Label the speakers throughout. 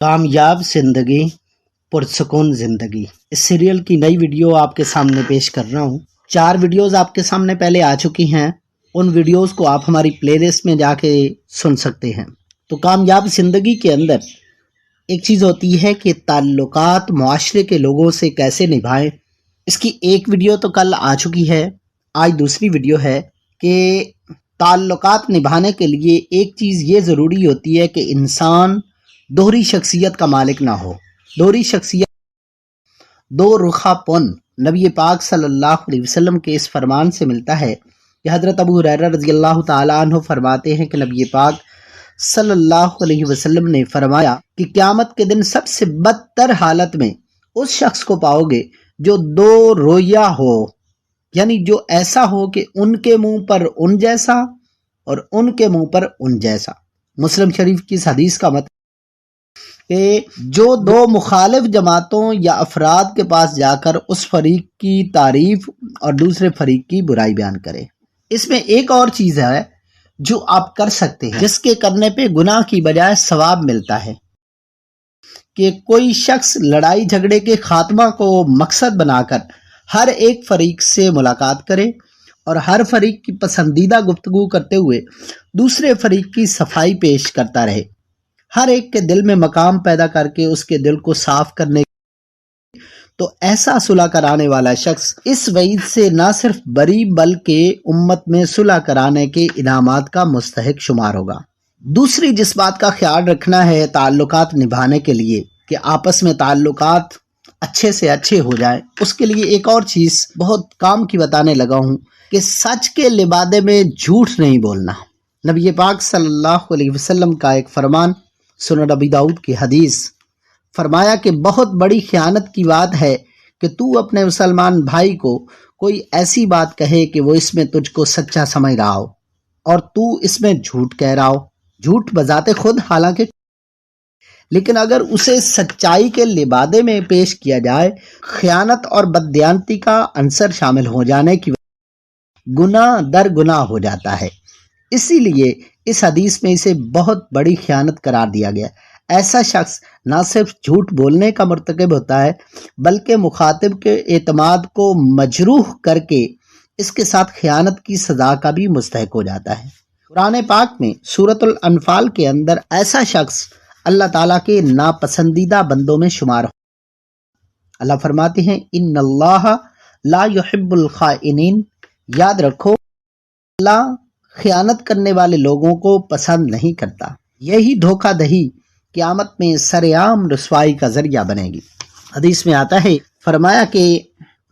Speaker 1: کامیاب زندگی پرسکون زندگی، اس سیریل کی نئی ویڈیو آپ کے سامنے پیش کر رہا ہوں۔ 4 ویڈیوز آپ کے سامنے پہلے آ چکی ہیں، ان ویڈیوز کو آپ ہماری پلے لسٹ میں جا کے سن سکتے ہیں۔ تو کامیاب زندگی کے اندر ایک چیز ہوتی ہے کہ تعلقات معاشرے کے لوگوں سے کیسے نبھائیں۔ اس کی ایک ویڈیو تو کل آ چکی ہے، آج دوسری ویڈیو ہے کہ تعلقات نبھانے کے لیے ایک چیز یہ ضروری ہوتی ہے کہ انسان دوہری شخصیت کا مالک نہ ہو۔ دوہری شخصیت دو رخا پن نبی پاک صلی اللہ علیہ وسلم کے اس فرمان سے ملتا ہے کہ حضرت ابو ہریرہ رضی اللہ تعالیٰ عنہ فرماتے ہیں کہ نبی پاک صلی اللہ علیہ وسلم نے فرمایا کہ قیامت کے دن سب سے بدتر حالت میں اس شخص کو پاؤ گے جو دو رویا ہو، یعنی جو ایسا ہو کہ ان کے منہ پر ان جیسا اور ان کے منہ پر ان جیسا۔ مسلم شریف کی اس حدیث کا مطلب کہ جو دو مخالف جماعتوں یا افراد کے پاس جا کر اس فریق کی تعریف اور دوسرے فریق کی برائی بیان کرے۔ اس میں ایک اور چیز ہے جو آپ کر سکتے ہیں، جس کے کرنے پہ گناہ کی بجائے ثواب ملتا ہے، کہ کوئی شخص لڑائی جھگڑے کے خاتمہ کو مقصد بنا کر ہر ایک فریق سے ملاقات کرے اور ہر فریق کی پسندیدہ گفتگو کرتے ہوئے دوسرے فریق کی صفائی پیش کرتا رہے، ہر ایک کے دل میں مقام پیدا کر کے اس کے دل کو صاف کرنے، تو ایسا صلح کرانے والا شخص اس وعید سے نہ صرف بری بلکہ امت میں صلح کرانے کے انعامات کا مستحق شمار ہوگا۔ دوسری جس بات کا خیال رکھنا ہے تعلقات نبھانے کے لیے کہ آپس میں تعلقات اچھے سے اچھے ہو جائیں، اس کے لیے ایک اور چیز بہت کام کی بتانے لگا ہوں کہ سچ کے لبادے میں جھوٹ نہیں بولنا۔ نبی پاک صلی اللہ علیہ وسلم کا ایک فرمان، سنن ابی داؤد کی حدیث، فرمایا کہ بہت بڑی خیانت کی بات ہے کہ تو اپنے مسلمان بھائی کو کوئی ایسی بات کہے کہ وہ اس میں تجھ کو سچا سمجھ رہا ہو اور تو اس میں جھوٹ کہہ رہا ہو۔ جھوٹ بذات خود حالانکہ، لیکن اگر اسے سچائی کے لبادے میں پیش کیا جائے، خیانت اور بددیانتی کا عنصر شامل ہو جانے کی گناہ در گناہ ہو جاتا ہے۔ اسی لیے اس حدیث میں اسے بہت بڑی خیانت قرار دیا گیا۔ ایسا شخص نہ صرف جھوٹ بولنے کا مرتکب ہوتا ہے بلکہ مخاطب کے اعتماد کو مجروح کر کے اس کے ساتھ خیانت کی سزا کا بھی مستحق ہو جاتا ہے۔ قرآن پاک میں سورۃ الانفال کے اندر ایسا شخص اللہ تعالیٰ کے ناپسندیدہ بندوں میں شمار ہو۔ اللہ فرماتے ہیں ان اللہ لا يحب الخائنین، یاد رکھو اللہ خیانت کرنے والے لوگوں کو پسند نہیں کرتا۔ یہی دھوکہ دہی قیامت میں سر عام رسوائی کا ذریعہ بنے گی۔ حدیث میں آتا ہے، فرمایا کہ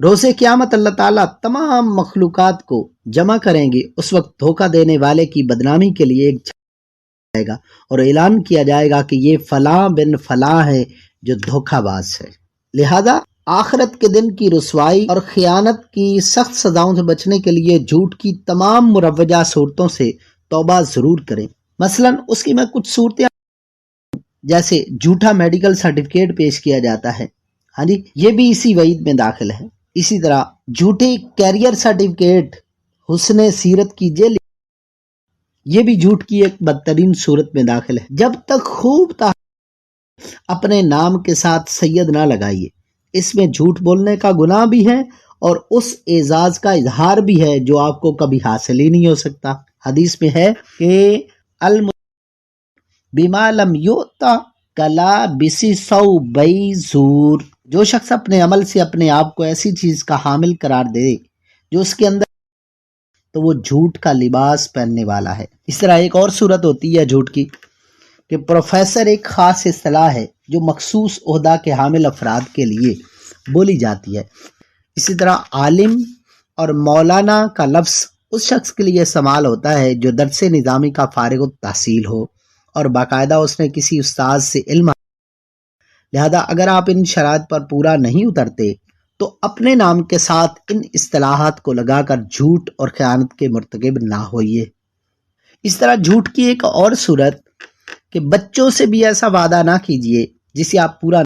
Speaker 1: روز قیامت اللہ تعالیٰ تمام مخلوقات کو جمع کریں گے، اس وقت دھوکہ دینے والے کی بدنامی کے لیے ایک جائے گا اور اعلان کیا جائے گا کہ یہ فلاں بن فلاں ہے جو دھوکہ باز ہے۔ لہذا آخرت کے دن کی رسوائی اور خیانت کی سخت سزاؤں سے بچنے کے لیے جھوٹ کی تمام مروجہ صورتوں سے توبہ ضرور کریں۔ مثلا اس کی میں کچھ صورتیں، جیسے جھوٹا میڈیکل سرٹیفکیٹ پیش کیا جاتا ہے، ہاں جی، یہ بھی اسی وعید میں داخل ہے۔ اسی طرح جھوٹے کیریئر سرٹیفکیٹ، حسن سیرت کی جیل، یہ بھی جھوٹ کی ایک بدترین صورت میں داخل ہے۔ جب تک خوب اپنے نام کے ساتھ سید نہ لگائیے، اس میں جھوٹ بولنے کا گناہ بھی ہے اور اس اعزاز کا اظہار بھی ہے جو آپ کو کبھی حاصل ہی نہیں ہو سکتا۔ حدیث میں ہے کہ بما لم یؤتا کلابس ثوبی زور، جو شخص اپنے عمل سے اپنے آپ کو ایسی چیز کا حامل قرار دے جو اس کے اندر، تو وہ جھوٹ کا لباس پہننے والا ہے۔ اس طرح ایک اور صورت ہوتی ہے جھوٹ کی کہ پروفیسر ایک خاص اصطلاح ہے جو مخصوص عہدہ کے حامل افراد کے لیے بولی جاتی ہے۔ اسی طرح عالم اور مولانا کا لفظ اس شخص کے لیے استعمال ہوتا ہے جو درس نظامی کا فارغ التحصیل ہو اور باقاعدہ اس نے کسی استاد سے علم۔ لہذا اگر آپ ان شرائط پر پورا نہیں اترتے تو اپنے نام کے ساتھ ان اصطلاحات کو لگا کر جھوٹ اور خیانت کے مرتکب نہ ہوئیے۔ اس طرح جھوٹ کی ایک اور صورت کہ بچوں سے بھی ایسا وعدہ نہ کیجیے جسے آپ پورا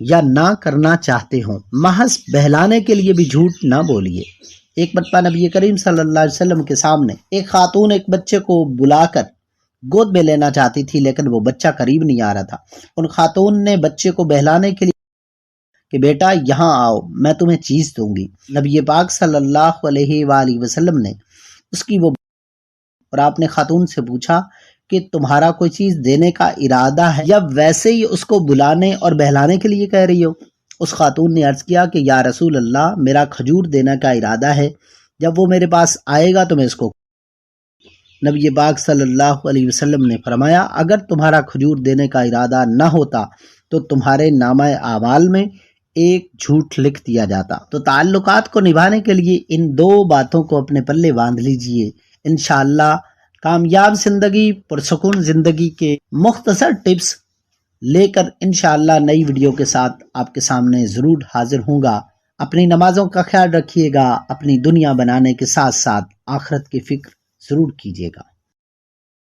Speaker 1: یا نہ کرنا چاہتے ہوں، محض بہلانے کے لیے بھی جھوٹ نہ بولیے۔ ایک مرتبہ نبی کریم صلی اللہ علیہ وسلم کے سامنے ایک خاتون ایک بچے کو بلا کر گود میں لینا چاہتی تھی لیکن وہ بچہ قریب نہیں آ رہا تھا۔ ان خاتون نے بچے کو بہلانے کے لیے کہ بیٹا یہاں آؤ، میں تمہیں چیز دوں گی۔ نبی پاک صلی اللہ علیہ وآلہ وسلم نے اس کی وہ اور آپ نے خاتون سے پوچھا کہ تمہارا کوئی چیز دینے کا ارادہ ہے یا ویسے ہی اس کو بلانے اور بہلانے کے لیے کہہ رہی ہو؟ اس خاتون نے عرض کیا کہ یا رسول اللہ، میرا کھجور دینے کا ارادہ ہے، جب وہ میرے پاس آئے گا تو میں اس کو۔ نبی پاک صلی اللہ علیہ وسلم نے فرمایا اگر تمہارا کھجور دینے کا ارادہ نہ ہوتا تو تمہارے نامہ اعمال میں ایک جھوٹ لکھ دیا جاتا۔ تو تعلقات کو نبھانے کے لیے ان دو باتوں کو اپنے پلے باندھ لیجئے، انشاءاللہ کامیاب زندگی، پرسکون زندگی کے مختصر ٹپس لے کر انشاءاللہ نئی ویڈیو کے ساتھ آپ کے سامنے ضرور حاضر ہوں گا۔ اپنی نمازوں کا خیال رکھیے گا، اپنی دنیا بنانے کے ساتھ ساتھ آخرت کی فکر ضرور کیجیے گا۔